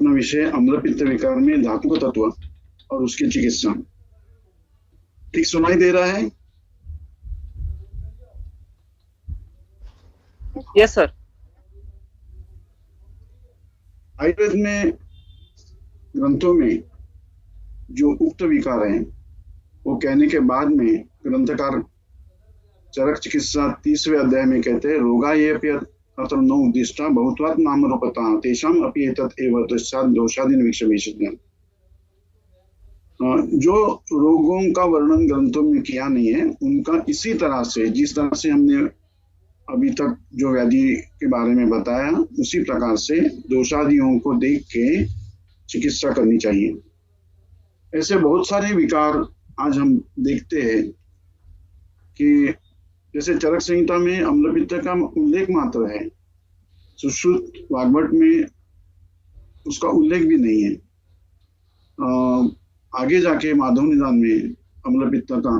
अपना विषय अम्ल पित्त विकार में धातु का तत्व और उसकी चिकित्सा। ठीक सुनाई दे रहा है? Yes sir. आयुर्वेद में ग्रंथों में जो उक्त विकार हैं वो कहने के बाद में ग्रंथकार चरक चिकित्सा 30वें अध्याय में कहते हैं रोगा ये अत्र न उद्दिष्टा बहुत्वात् नाम रूपता तेषाम अपि एतत् एव तस्मात् दोषादीन विषय। जो रोगों का वर्णन ग्रंथों में किया नहीं है उनका इसी तरह से, जिस तरह से हमने अभी तक जो व्याधि के बारे में बताया उसी प्रकार से दोषादियों को देख के चिकित्सा करनी चाहिए। ऐसे बहुत सारे विकार आज हम देखते हैं कि जैसे चरक संहिता में अम्लपित्त का उल्लेख मात्र है, सुश्रुत वाग्भट में उसका उल्लेख भी नहीं है। आगे जाके माधव निदान में अम्लपित्त का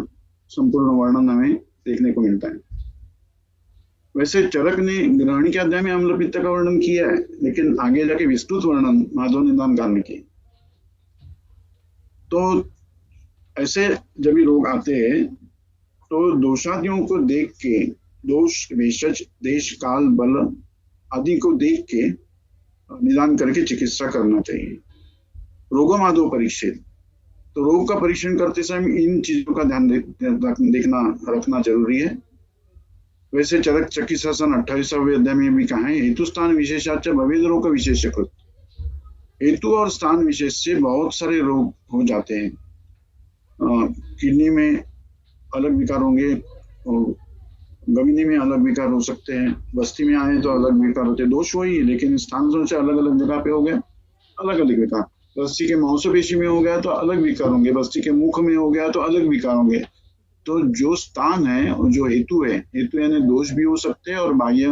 संपूर्ण वर्णन हमें देखने को मिलता है। वैसे चरक ने ग्रहणी के अध्याय में अम्लपित्त का वर्णन किया है, लेकिन आगे जाके विस्तृत वर्णन माधव निदान काल में किया। तो ऐसे जब भी रोग आते हैं तो दोषादियों को देख के, दोष भेषज देश काल बल आदि को देख के निदान करके चिकित्सा करना चाहिए। रोगमादो परीक्षित, तो रोग का परीक्षण करते समय इन चीजों का ध्यान रखना जरूरी है। वैसे चरक चिकित्सा सन 28वें अध्याय में भी कहा है हेतु स्थान विशेषाच भवेद रोग विशेषकृत। हेतु और स्थान विशेष से बहुत सारे रोग हो जाते हैं। किडनी में अलग विकार होंगे, गविनी में अलग विकार हो सकते हैं, बस्ती में आए तो अलग विकार होते हैं। दोष वही, लेकिन स्थान से अलग अलग जगह पे हो गया अलग अलग विकार। बस्ती के मांसपेशी में हो गया तो अलग विकार होंगे, बस्ती के मुख में हो गया तो अलग विकार होंगे। तो जो स्थान है और जो हेतु है, हेतु यानी दोष भी हो सकते हैं और बाह्य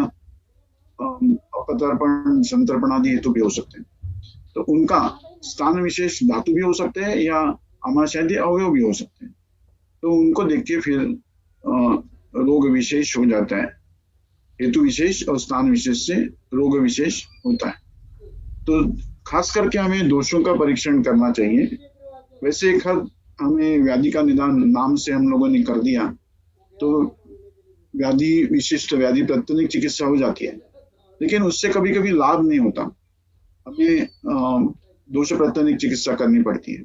अपतर्पण संतर्पण आदि हेतु भी हो सकते हैं। तो उनका स्थान विशेष धातु भी हो सकते हैं या आमाशय अवयव भी हो सकते हैं। तो उनको देख के फिर रोग विशेष हो जाता है। हेतु विशेष और स्थान विशेष से रोग विशेष होता है। तो खास करके हमें दोषों का परीक्षण करना चाहिए। वैसे एक हद हमें व्याधि का निदान नाम से हम लोगों ने कर दिया तो व्याधि विशिष्ट व्याधि प्रत्यनिक चिकित्सा हो जाती है, लेकिन उससे कभी कभी लाभ नहीं होता। हमें दोष प्रत्यनिक चिकित्सा करनी पड़ती है।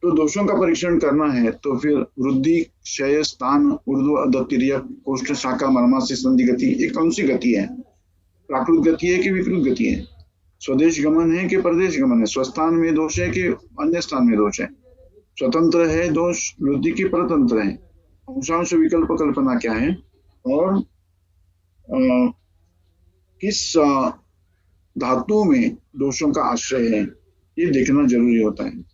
तो दोषों का परीक्षण करना है तो फिर वृद्धि, क्षय, स्थान, ऊर्ध्व, अधः, तिर्यक, कोष्ठ, शाखा, मर्माशय, संधि गति, ये कौन सी गति है? प्राकृत गति है कि विकृत गति है? स्वदेश गमन है कि परदेश गमन है? स्वस्थान में दोष है कि अन्य स्थान में दोष है? स्वतंत्र है दोष वृद्धि की परतंत्र है? अंशांश विकल्प कल्पना क्या है? और किस धातु में दोषों का आश्रय है, ये देखना जरूरी होता है।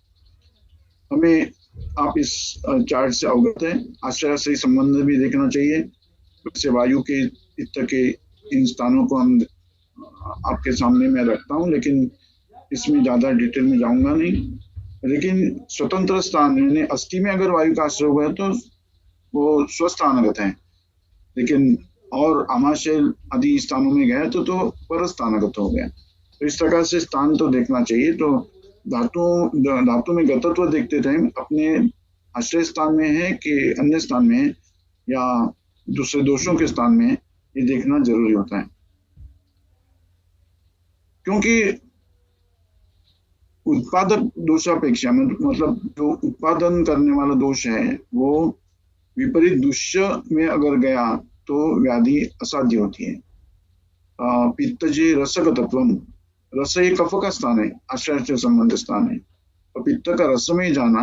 हमें आप इस चार्ट से अवगत है, आश्रय से संबंध भी देखना चाहिए। जैसे वायु के पित्त के इन स्थानों को हम आपके सामने में रखता हूँ, लेकिन इसमें ज्यादा डिटेल में जाऊंगा नहीं। लेकिन स्वतंत्र स्थान यानी अस्थि में अगर वायु का आश्रय हुआ है तो वो स्वस्थानगत है, लेकिन और आमाशय आदि स्थानों में गया तो परस्थानगत हो गया। तो इस प्रकार से स्थान तो देखना चाहिए। तो धातु में गतत्व देखते टाइम अपने आश्रय स्थान में है कि अन्य स्थान में है या दूसरे दोषों के स्थान में, ये देखना जरूरी होता है। क्योंकि उत्पादक दोषापेक्षा मतलब जो उत्पादन करने वाला दोष है वो विपरीत दुष्य में अगर गया तो व्याधि असाध्य होती है। पित्तजे रसगतत्वम, रस एक कफ का स्थान है, आश्रय से संबंध स्थान है। तो पित्त का रस में जाना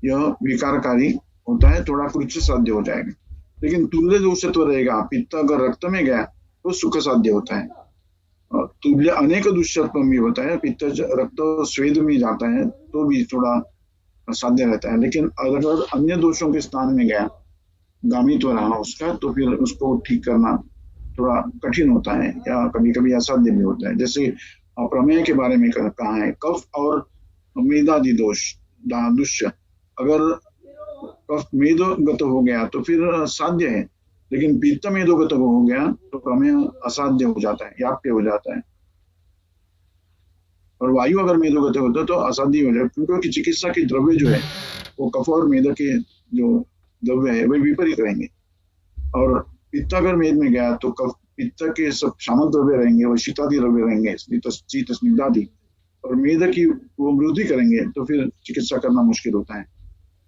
यह विकारकारी होता है, थोड़ा कृच्छ साध्य हो जाएगा। लेकिन तुल्य दोषत्व रहेगा, पित्त अगर रक्त में गया तो सुख साध्य होता है। तुल्य अनेक दुष्यत्व भी होता है, पित्त रक्त स्वेद में जाता है तो भी थोड़ा साध्य रहता है। लेकिन अगर अन्य दोषों के स्थान में गया, गामित्व रहा उसका, तो फिर उसको ठीक करना थोड़ा कठिन होता है या कभी कभी असाध्य भी होता है। जैसे प्रमेय के बारे में कहा है, कफ और मेदादि दोष दुष्य, अगर कफ मेदोगत हो गया तो फिर साध्य है, लेकिन पित्त मेदोगत हो गया तो प्रमेय असाध्य हो जाता है, याप्य हो जाता है। और वायु अगर मेदोगत होता तो असाध्य हो जाए, क्योंकि चिकित्सा के द्रव्य जो है वो कफ और मेद के जो द्रव्य है वे विपरीत रहेंगे। और पित्त अगर मेद में गया तो कफ पित्त के सब शामक द्रव्य रहेंगे और शीतादि द्रव्य रहेंगे, शीत स्निग्धादि, और मेद की वो वृद्धि करेंगे, तो फिर चिकित्सा करना मुश्किल होता है।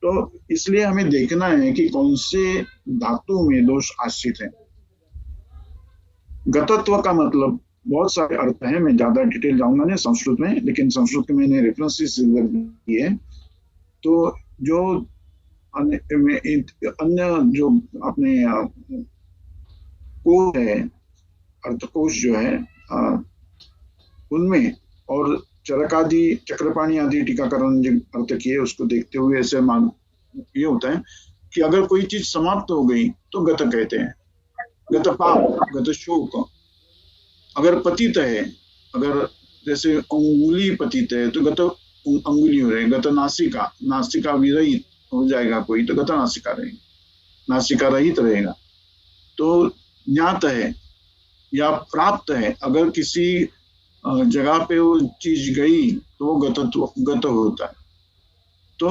तो इसलिए हमें देखना है कि कौन से धातु में दोष आश्रित है। गतत्व का मतलब बहुत सारे अर्थ हैं, मैं ज्यादा डिटेल जाऊंगा नहीं संस्कृत में, लेकिन संस्कृत में मैंने रेफरेंसेस दिए। तो जो अन्य जो अपने कोश है, अर्थकोश जो है उनमें और चरकादि चक्रपाणी आदि टीकाकरण जो अर्थ किए उसको देखते हुए ऐसे मान ये होता है कि अगर कोई चीज समाप्त हो गई तो गत कहते हैं, गत पाप, गत शोक। अगर पतित है, अगर जैसे अंगुली पतित है तो गत अंगुली हो रहे, गत नासिका, नासिका विरहित हो जाएगा कोई तो गत नासिका रहेगी, नासिका रहित रहेगा। तो ज्ञात है या प्राप्त है, अगर किसी जगह पे वो चीज गई तो वो गत होता है। तो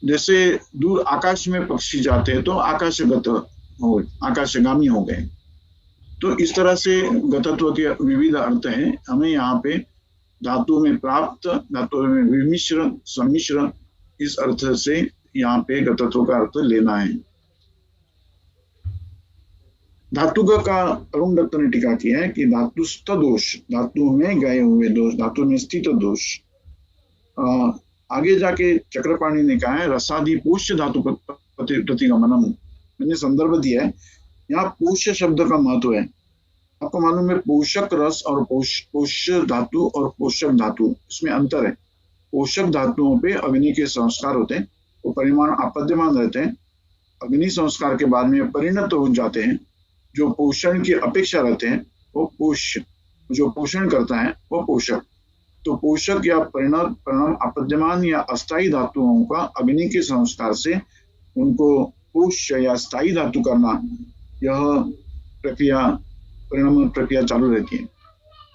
जैसे दूर आकाश में पक्षी जाते हैं तो आकाशगत हो, आकाशगामी हो गए। तो इस तरह से गतत्व के विविध अर्थ हैं। हमें यहाँ पे धातु में प्राप्त, धातु में विमिश्र, सम्मिश्र, इस अर्थ से यहाँ पे गतत्व का अर्थ लेना है। धातुग का अरुण दत्त ने टीका किया है कि धातुस्थ दोष, धातु में गए हुए दोष, धातु में स्थित दोष। आगे जाके चक्रपाणी ने कहा है रसादि पोष्य धातु प्रतिगमनम, मैंने संदर्भ दिया है। यहाँ पोष्य शब्द का महत्व है। आपको मालूम है पोषक रस और पोष्य धातु और पोषक धातु, इसमें अंतर है। पोषक धातुओं पे अग्नि के संस्कार होते हैं, वो परिमाण आपद्यमान रहते हैं, अग्नि संस्कार के बाद में परिणत हो जाते हैं। जो पोषण की अपेक्षा रहते हैं वो पोष्य, जो पोषण करता है वो पोषक। तो पोषक या परिणाम आपद्यमान या अस्थायी धातुओं का अग्नि के संस्कार से उनको पोष्य या स्थायी धातु करना, यह प्रक्रिया, परिणाम प्रक्रिया चालू रहती है।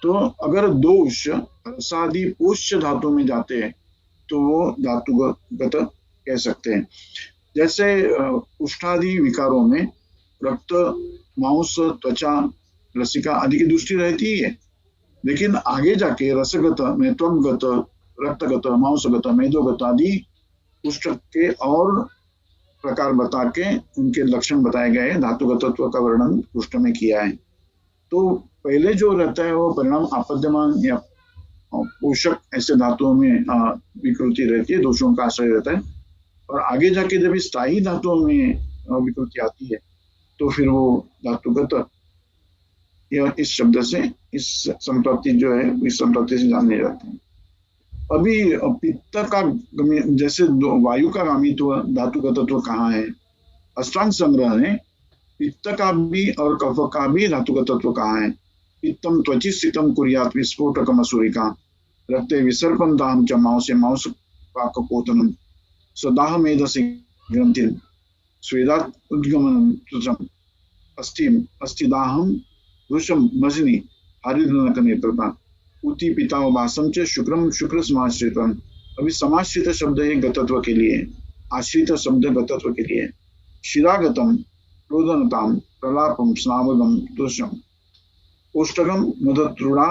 तो अगर दोष रसादि पोष्य धातु में जाते हैं तो वो धातुगत कह सकते हैं। जैसे उष्ठादि विकारों में रक्त, मांस, त्वचा, लसिका आदि की दृष्टि रहती है, लेकिन आगे जाके रसगत में त्वगत, रक्तगत, मांसगत, मेदोगत आदि उष्ट के और प्रकार बता के उनके लक्षण बताए गए, धातुगतत्व का वर्णन उष्ट में किया है। तो पहले जो रहता है वो परिणाम आपद्यमान या पोषक ऐसे धातुओं में विकृति रहती है, दोषों का आश्रय रहता है। और आगे जाके जब स्थायी धातुओं में विकृति आती है तो फिर वो धातुगत या इस शब्द से, इस संपत्ति जो है इस संपत्ति से जाने जाते हैं। अभी पित्त का जैसे वायु का गामित्व धातुगतत्व कहाँ है, अष्टांग संग्रह ने पित्त का भी और कफ का भी धातुगतत्व कहाँ है। पित्तम त्वचि स्थितम कुर्यात् विस्फोटक मसूरिका, रक्ते विसर्पम दाहम च मांसे मांस पाकपोतनम, सदाह मेधसि ग्रंथि स्वेदात् उद्गमनम अस्थिदाहम वृषम मजनी हरिद्रनक नेत्रता उति पिता वासम च शुक्रम शुक्र समाश्रितम। अभी समाश्रित शब्द है गतत्व के लिए, आश्रित शब्द गतत्व के लिए। शिरागतम रोदनताम प्रलापम स्नावगम दोषम ओष्टगम मदत्रुड़ा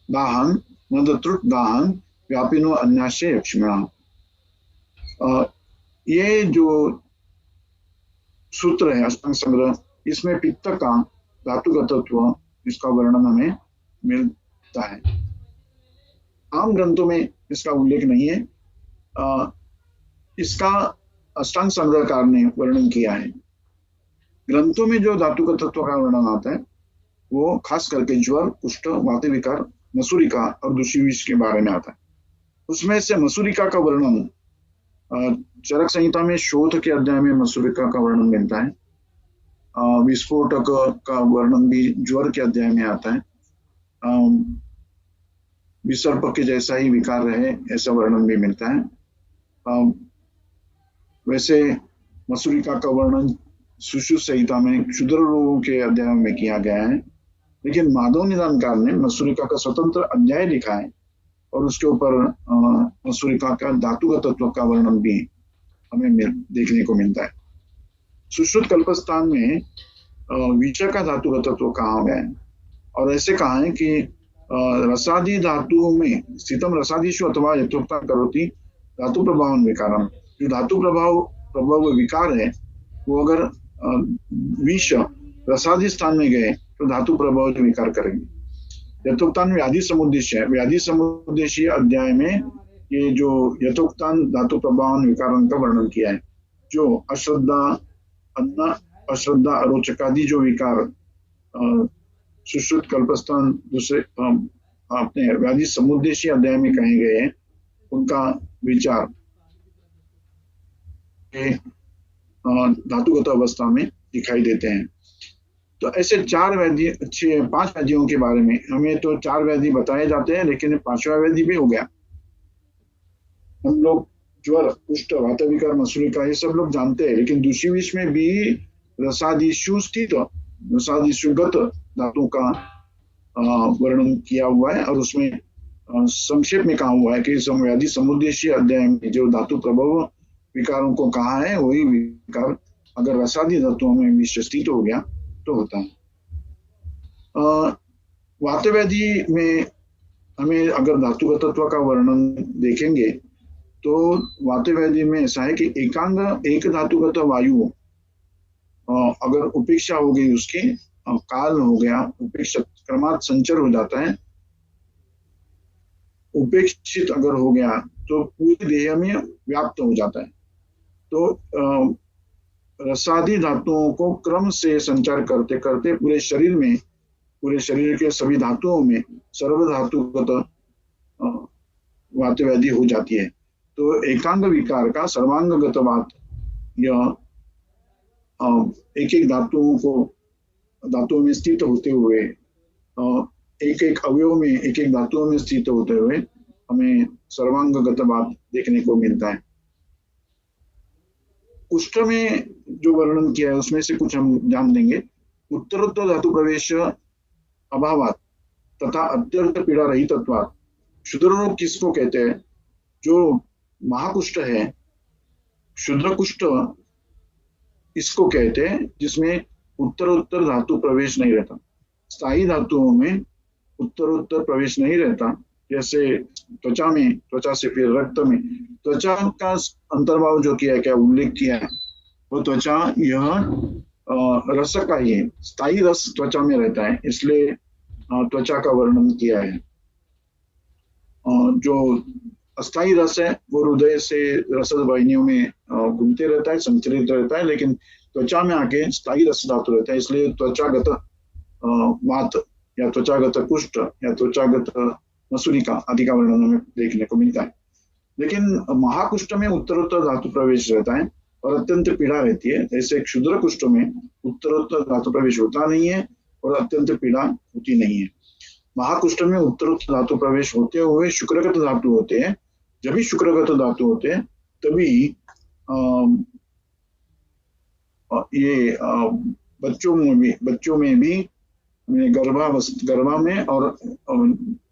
दाहन मदत्रुट दाहन व्यापिनो अन्याशय यक्ष्मणा। ये जो सूत्र है अष्टांग संग्रह, इसमें पित्त का धातुगतत्व इसका वर्णन हमें मिलता है। आम ग्रंथों में इसका उल्लेख नहीं है, इसका अष्टांग संग्रहकार ने वर्णन किया है। ग्रंथों में जो धातुगतत्व का वर्णन आता है वो खास करके ज्वर, कुष्ठ, वात विकार, मसूरिका और दूषी विष के बारे में आता है। उसमें से मसूरिका का वर्णन चरक संहिता में शोध के अध्याय में मसूरिका का वर्णन मिलता है। विस्फोटक का वर्णन भी ज्वर के अध्याय में आता है। विसर्प के जैसा ही विकार रहे ऐसा वर्णन भी मिलता है। वैसे मसूरिका का वर्णन सुश्रुत संहिता में क्षुद्र रोगों के अध्याय में किया गया है। लेकिन माधव निदानकार ने मसूरिका का स्वतंत्र अध्याय लिखा है और उसके ऊपर मसूरिका का धातुगत तत्व का वर्णन भी हमें देखने को मिलता है। सुश्रुत कल्पस्थान में विषय का धातुगत तत्व कहा गया है और ऐसे कहा है कि रसादि धातुओं में स्थितम रसादिषु अथवा यथोक्ता करोति धातु प्रभाव विकारम। जो धातु प्रभाव विकार है वो अगर विष रसादि स्थान में गए तो धातु प्रभाव विकार करेंगे। यथोक्तान व्याधि समुद्देश्य है। व्याधि समुद्देशीय अध्याय में ये जो यथोक्तान धातु प्रभाव विकारन का वर्णन किया है। जो अश्रद्धा अन्न अश्रद्धा अरोचकादि जो विकार सुश्रुत कल्पस्थान दूसरे अपने व्याधि समुद्देशीय अध्याय में कहे गए हैं उनका विचार धातुगत अवस्था में दिखाई देते हैं। तो ऐसे 5 व्याधियों के बारे में हमें तो 4 व्याधि बताए जाते हैं, लेकिन 5वां व्याधि भी हो गया। हम लोग ज्वर कुष्ठ वात विकार मसूरिका ये सब लोग जानते हैं, लेकिन दूसरी विष में भी रसादिषु स्थित रसादिषुगत धातु का वर्णन किया हुआ है और उसमें संक्षेप में कहा हुआ है कि व्याधि समुद्देशीय अध्याय में जो धातु प्रभाव विकारों को कहा है वही विकार अगर रसादि धातुओं में विष स्थित हो गया तो होता है। वातव्याधि में हमें अगर धातुगत तत्व का वर्णन देखेंगे तो वातव्याधि में ऐसा है कि एक धातुगत वायु अगर उपेक्षा हो गई उसकी काल हो गया उपेक्षा क्रमात् संचर हो जाता है, उपेक्षित अगर हो गया तो पूरी देह में व्याप्त हो जाता है। तो रसादि धातुओं को क्रम से संचार करते करते पूरे शरीर के सभी धातुओं में सर्वधातुगत वातव्याधि हो जाती है। तो एकांग विकार का सर्वांगगत वात यह एक एक धातुओं में स्थित होते हुए एक एक अवयव में एक एक धातुओं में स्थित होते हुए हमें सर्वांगगत वात देखने को मिलता है। कुष्ठ में जो वर्णन किया है उसमें से कुछ हम जान लेंगे। उत्तरोत्तर धातु प्रवेश अभावात तथा अत्यंत पीड़ा रहितत्वात् क्षुद्र रोग किसको कहते हैं? जो महाकुष्ठ है, क्षुद्र कुष्ठ इसको कहते हैं जिसमें उत्तरोत्तर धातु प्रवेश नहीं रहता। स्थायी धातुओं में उत्तरोत्तर प्रवेश नहीं रहता, जैसे त्वचा से फिर रक्त में। त्वचा का अंतर्भाव जो किया है, क्या उल्लेख किया है, वो त्वचा यह रस का ही है, स्थायी रस त्वचा में रहता है, इसलिए त्वचा का वर्णन किया है। जो अस्थायी रस है वो हृदय से रसद वाहिनियों में घूमते रहता है, संचरित रहता है, लेकिन त्वचा में आके स्थायी रस धातु रहता है, इसलिए त्वचागत वात या त्वचागत कुष्ठ या त्वचागत मसूरिका आदि का वर्णन हमें देखने को मिलता है। लेकिन महाकुष्ठ में उत्तरोत्तर धातु प्रवेश रहता है और अत्यंत पीड़ा रहती है। ऐसे क्षुद्र कुष्ठ में उत्तरोत्तर धातु प्रवेश होता नहीं है और अत्यंत पीड़ा होती नहीं है। महाकुष्ठ में उत्तरोत्तर धातु प्रवेश होते हुए शुक्रगत धातु होते हैं। जब भी शुक्रगत धातु होते हैं तभी ये बच्चों में भी गर्भा में और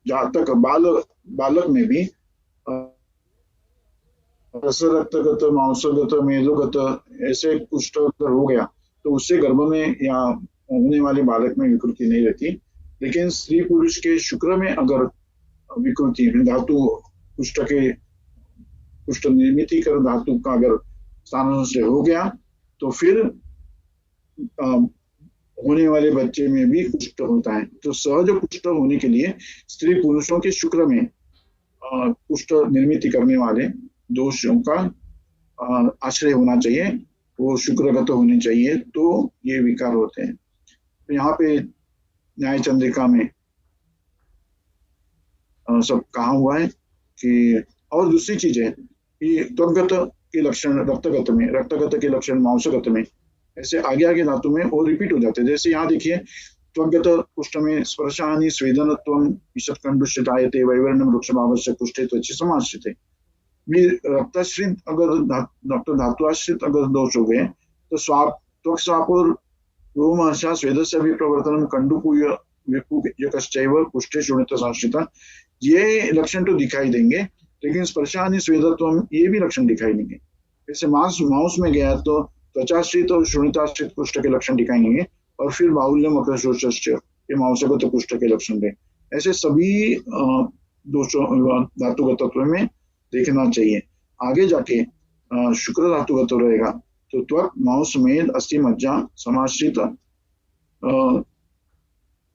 जहाँ तक बालक में भी रसरक्तगत मांसगत मेदोगत ऐसे कुष्ठ अगर हो गया तो उससे गर्भ में या होने वाले बालक में विकृति नहीं रहती। लेकिन स्त्री पुरुष के शुक्र में अगर विकृति धातु कुष्ठ निर्मिति कर धातु का अगर स्थान से हो गया तो फिर होने वाले बच्चे में भी कुष्ठ होता है। तो सहज कुष्ठ होने के लिए स्त्री पुरुषों के शुक्र में कुष्ठ निर्मित करने वाले दोषों का आश्रय होना चाहिए, वो शुक्रगत होने चाहिए, तो ये विकार होते हैं। तो यहाँ पे न्याय चंद्रिका में सब कहा हुआ है कि और दूसरी चीज है कि त्वगत के लक्षण रक्तगत के लक्षण मांसगत में, ऐसे आगे धातु में वो रिपीट हो जाते हैं। जैसे यहाँ देखिए त्वगत कुष्ठ में स्पर्शानि स्वेदनत्वं ईषत्कंडुष्यतायते वैवर्णम वृक्षभावस्य कुष्ठे त्वचि समाश्रिते। रक्ताश्रित अगर धातुआश्रित अगर दोष हो गए तो त्वक स्वापुर रोमहर्षा स्वेदस्य भी प्रवर्तनम कंडुपूय विकुयकश्चैव पुष्टे शून्यता संश्रिता, ये लक्षण तो दिखाई देंगे, लेकिन स्पर्शानि स्वेदत्वम ये भी लक्षण दिखाई देंगे। जैसे मांस में गया तो त्वचाश्रित और शून्यताश्रित कुष्ठ के लक्षण दिखाई देंगे, और फिर बाहुल्यम अकशोषश्च ये मांसगत कुष्ठ के लक्षण है। ऐसे सभी दोषों धातुगत तत्व में देखना चाहिए। आगे जाके शुक्र धातुगत रहेगा तो त्वक मांस मेद अस्थि मज्जा समाश्रित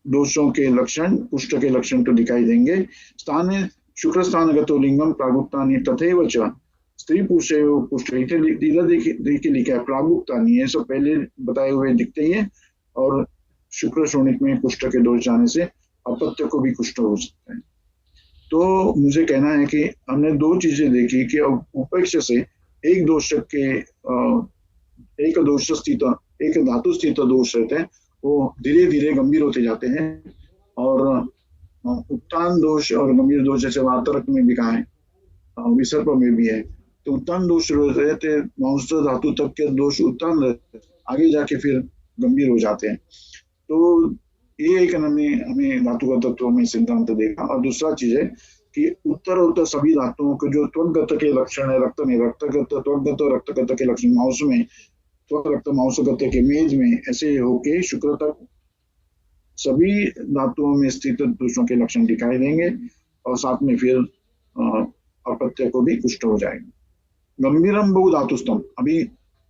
दोषों के लक्षण कुष्ठ के लक्षण तो दिखाई देंगे। स्थान शुक्र स्थानगतो लिंगम प्रागुक्तानि तथैव च स्त्री पुरुष कुष्ठ देखिए लिखा है प्रागुक्तानि, ये सब पहले बताए हुए दिखते ही है, और शुक्र शोणित में कुष्ठ के दोष जाने से अपत्य को भी कुष्ठ हो सकता है। तो मुझे कहना है कि हमने दो चीजें देखी कि उपेक्ष से एक दोष के एक दोष स्थित एक धातु स्थित दोष रहते हैं, वो धीरे धीरे गंभीर होते जाते हैं, और उत्तान दोष और गंभीर दोष जैसे वार्तक में भी कहा है, विसर्प में भी है, तो उत्तान दोष रहते मांस धातु तक के दोष उत्तान रहते, आगे जाके फिर गंभीर हो जाते हैं। तो ये एक हमें धातुगत तत्वों में सिद्धांत देखा। और दूसरा चीज है कि उत्तर सभी धातुओं के जो त्वगत के लक्षण है, रक्त में रक्तगत त्वगत और रक्तगत के लक्षण, मांस में त्वक रक्त मांसगत के मेज में, ऐसे होके शुक्र तक सभी धातुओं में स्थित दोषों के लक्षण दिखाई देंगे, और साथ में फिर अपत्य को भी कुष्ठ हो जाएगा। गंभीरम बहु धातुस्तम, अभी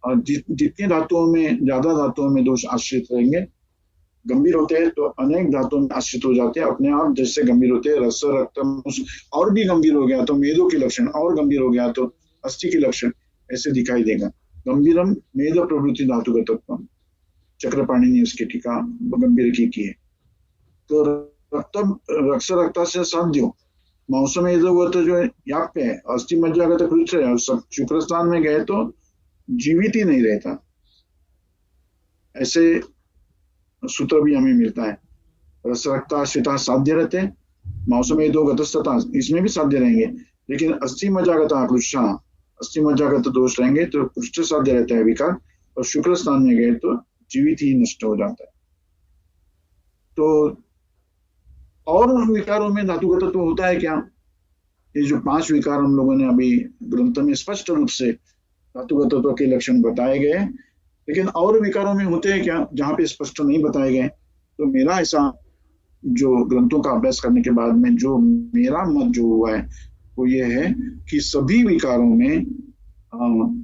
जितनी धातुओं में ज्यादा धातुओं में दोष आश्रित रहेंगे, गंभीर होते हैं तो अनेक धातुओं में आश्रित हो जाते हैं अपने आप, जैसे गंभीर होते हैं रस रक्त, और भी गंभीर हो गया तो मेदों के लक्षण, और गंभीर हो गया तो अस्थि के लक्षण ऐसे दिखाई देगा। गंभीरम मेद प्रवृत्ति धातुगत चक्रपाणि ने उसकी टीका गंभीर की है। तो रक्त रक्ता से साध्यो मांस में तो जो याप्य है, अस्थि मज्जागत कृष्ण है, शुक्र स्थान में गए तो जीवित ही नहीं रहता, ऐसे सूत्र भी हमें मिलता है। रस रक्ता श्रिता साध्य रहते हैं, मौसम दो गतस्तता इसमें भी साध्य रहेंगे, लेकिन अस्थि मज्जागत आकृष्णा अस्थि मज्जागत दोष रहेंगे तो पृष्ठ साध्य रहता है विकार, और शुक्र स्थान में गए तो जीवित ही नष्ट हो जाता है। तो और विकारों में धातुगत तो होता है क्या? ये जो 5 विकार हम लोगों ने अभी ग्रंथ में स्पष्ट रूप से धातुगत के लक्षण बताए गए, लेकिन और विकारों में होते हैं क्या जहाँ पे स्पष्ट नहीं बताए गए? तो मेरा ऐसा जो ग्रंथों का अभ्यास करने के बाद में जो मेरा मत जो हुआ है वो ये है कि सभी विकारों में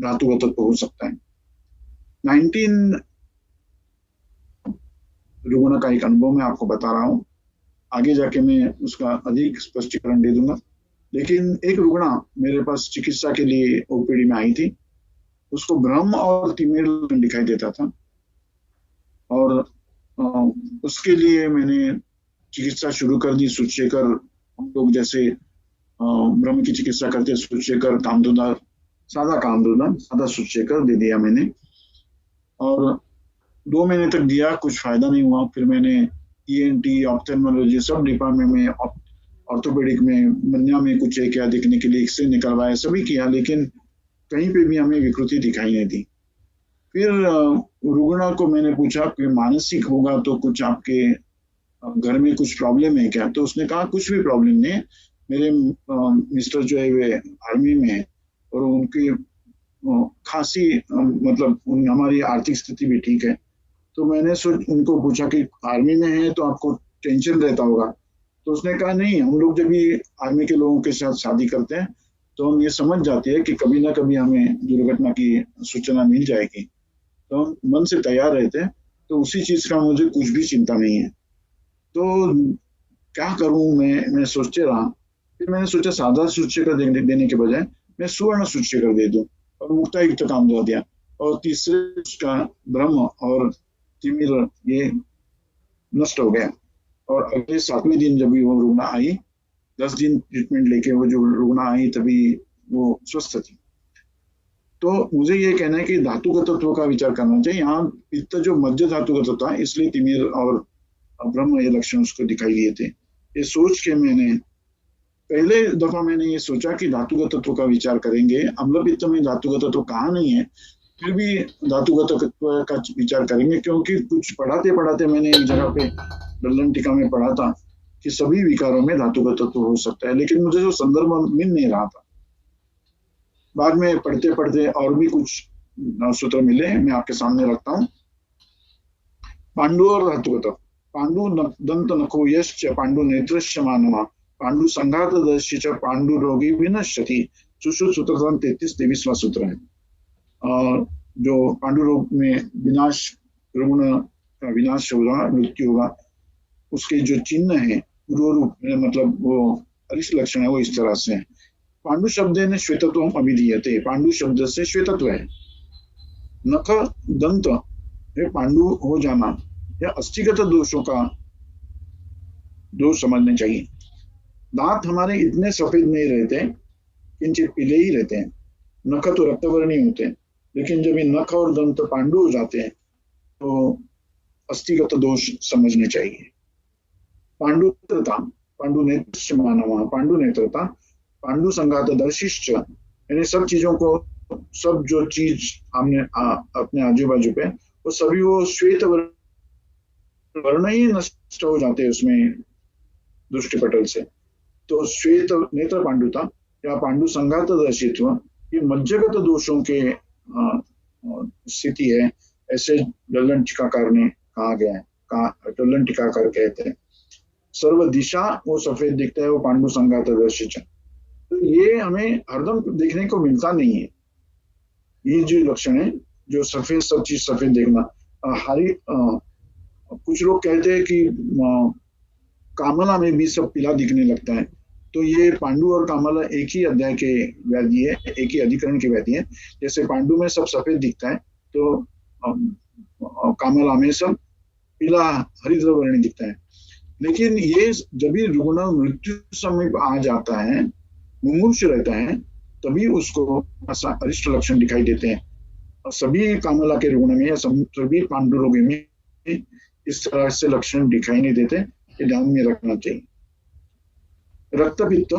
धातुगत हो सकता है। 19 रुग्ण का एक अनुभव मैं आपको बता रहा हूँ, आगे जाके मैं उसका अधिक स्पष्टीकरण दे दूंगा। लेकिन एक रुग्णा मेरे पास चिकित्सा के लिए ओपीडी में आई थी, उसको भ्रम और तिमिर दिखाई देता था, और उसके लिए मैंने चिकित्सा शुरू कर दी। सूचेकर हम लोग जैसे भ्रम की चिकित्सा करते, सूचेकर कामधुदा, सादा सूचेकर दे दिया मैंने, और 2 महीने तक दिया, कुछ फायदा नहीं हुआ। फिर मैंने ईएनटी, ऑप्थेल्मोलॉजी सब डिपार्टमेंट में, ऑर्थोपेडिक में, मन्या में कुछ किया देखने के लिए, एक्सरे निकलवाया, सभी किया, लेकिन कहीं पे भी हमें विकृति दिखाई नहीं दी। फिर रुग्णा को मैंने पूछा कि मानसिक होगा तो कुछ आपके घर में कुछ प्रॉब्लम है क्या? तो उसने कहा कुछ भी प्रॉब्लम नहीं है, मेरे मिस्टर जो है वे आर्मी में है, और उनकी खासी मतलब हमारी आर्थिक स्थिति भी ठीक है। तो मैंने उनको पूछा कि आर्मी में है तो आपको टेंशन रहता होगा? तो उसने कहा नहीं, हम लोग जब भी आर्मी के लोगों के साथ शादी करते हैं तो हम ये समझ जाते हैं कि कभी ना कभी हमें दुर्घटना की सूचना मिल जाएगी, तो हम मन से तैयार रहते हैं, तो उसी चीज का मुझे कुछ भी चिंता नहीं है। तो क्या करूं मैं सोचते रहा। फिर मैंने सोचा सादा सूचीकर देने के बजाय मैं सुवर्ण सूचीकर दे दूं, और मुक्तायुक्त काम दे दिया। और तीसरे उसका ब्रह्म और तिमिर ये नष्ट हो गया, और अगले 7वें दिन जब वो रुग्ण आई, 10 दिन ट्रीटमेंट लेके वो जो रुग्ण आई तभी वो स्वस्थ थी। तो मुझे ये कहना है कि धातुगत तत्व का विचार करना चाहिए। यहाँ पित्त जो मध्य धातुगत था, इसलिए तिमिर और ब्रह्म ये लक्षण उसको दिखाई दिए थे। ये सोच के मैंने पहले दफा मैंने ये सोचा कि धातुगत तत्व का विचार करेंगे, अम्ल पित्त में धातुगत तत्व कहाँ नहीं है, फिर भी धातुगत तत्व का विचार करेंगे, क्योंकि कुछ पढ़ाते पढ़ाते मैंने एक जगह पे लल्लन टीका में पढ़ा था कि सभी विकारों में धातु का तत्व हो सकता है, लेकिन मुझे जो संदर्भ मिल नहीं रहा था। बाद में पढ़ते पढ़ते और भी कुछ सूत्र मिले, मैं आपके सामने रखता हूँ। पांडु और धातु का तत्व। पांडु दंत नखो यश्च पांडु नेत्रश्च मानवा पांडु संघातदर्शी च पांडु रोगी विनश्यति। सुश्रुत सूत्र 33-23वां सूत्र है। जो पांडु रोग में विनाश, रुग्ण का विनाश होगा, मृत्यु होगा, उसके जो चिन्ह है रूप मतलब वो अरिष्ट लक्षण है, वो इस तरह से है। पांडु शब्द ने श्वेतत्व अभिधीयते। पांडु शब्द से श्वेतत्व है। नख दंत है पांडु हो जाना, या अस्थिगत दोषों का दोष समझने चाहिए। दांत हमारे इतने सफेद नहीं रहते, किंचित पीले ही रहते हैं। नख तो रक्तवर्णी होते हैं, लेकिन जब ये नख और दंत पांडु हो जाते हैं तो अस्थिगत दोष समझने चाहिए। पांडुत्रता, पांडु नेत्र मानवा, पांडु नेत्रता, पांडु संघात दर्शिश्च, यानी सब चीजों को, सब जो चीज हमने अपने आजू बाजू पे, वो सभी वो श्वेत वर्ण ही नष्ट हो जाते हैं उसमें दृष्टिपटल से। तो श्वेत नेत्र पांडुता या पांडु संघात दर्शित्व, ये मज्जगत दोषों के स्थिति है, ऐसे लल्लन टीकाकार ने कहा गया है। लल्लन टीकाकार कहते हैं सर्व दिशा वो सफेद दिखता है, वो पांडु संघात दर्शित। तो ये हमें हरदम देखने को मिलता नहीं है। ये जो लक्षण है, जो सफेद, सब चीज सफेद देखना। हरी कुछ लोग कहते हैं कि कामला में भी सब पीला दिखने लगता है, तो ये पांडु और कामला एक ही अध्याय के व्याधि है, एक ही अधिकरण की व्याधि है। जैसे पांडु में सब सफेद दिखता है, तो कामला में सब पीला हरिद्र वर्णी दिखता है। लेकिन ये जब भी रुग्ण मृत्यु समीप आ जाता है, मुमूर्ष रहता है, तभी उसको अरिष्ट लक्षण दिखाई देते हैं। और सभी कामला के रुग्ण में या सभी पांडु रोगी में इस तरह से लक्षण दिखाई नहीं देते, ये ध्यान में रखना चाहिए। रक्तपित्त